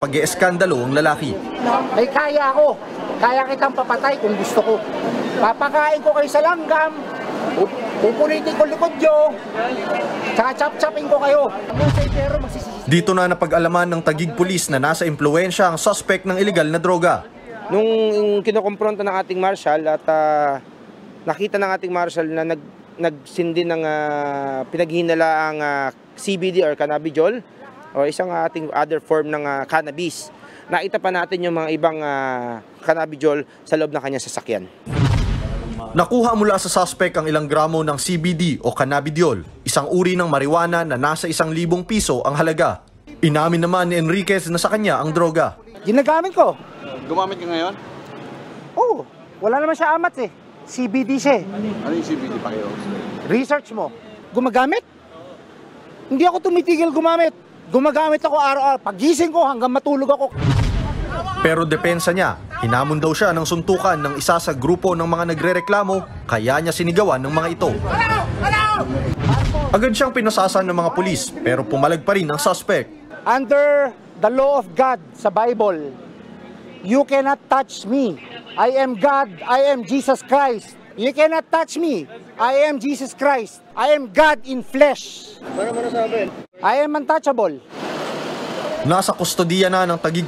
Pag-ieskandalo ang lalaki. May kaya ako. Kaya kitang papatay kung gusto ko. Papakain ko kayo sa langgam. Pupulitin ko likod nyo. Chachap-chapin ko kayo. Dito na napag-alaman ng Taguig Police na nasa impluwensya ang suspect ng illegal na droga. Nung kinokompronta ng ating marshal at nakita ng ating marshal na nagsindi ng pinaghinalaang CBD or cannabidiol o isang ating other form ng cannabis. Nakita pa natin yung mga ibang cannabidiol sa loob ng kanyang sasakyan. Nakuha mula sa suspect ang ilang gramo ng CBD o cannabidiol, isang uri ng marijuana na nasa 1,000 piso ang halaga. Inamin naman ni Enriquez na sa kanya ang droga. Ginagamit ko. Gumamit ka ngayon? Oo. Wala naman siya amat eh. CBD siya eh. Ano yung CBD pa kayo? Research mo. Gumagamit? Hindi ako tumitigil gumamit. Gumagamit ako araw-araw. Pagising ko hanggang matulog ako. Pero depensa niya, hinamon daw siya ng suntukan ng isa sa grupo ng mga nagrereklamo, kaya niya sinigawan ng mga ito. Agad siyang pinasasan ng mga pulis, pero pumalag pa rin ang suspect. Under the law of God sa Bible, you cannot touch me. I am God, I am Jesus Christ. You cannot touch me. I am Jesus Christ. I am God in flesh. I am untouchable. Nasa kustodiya na ng Taguig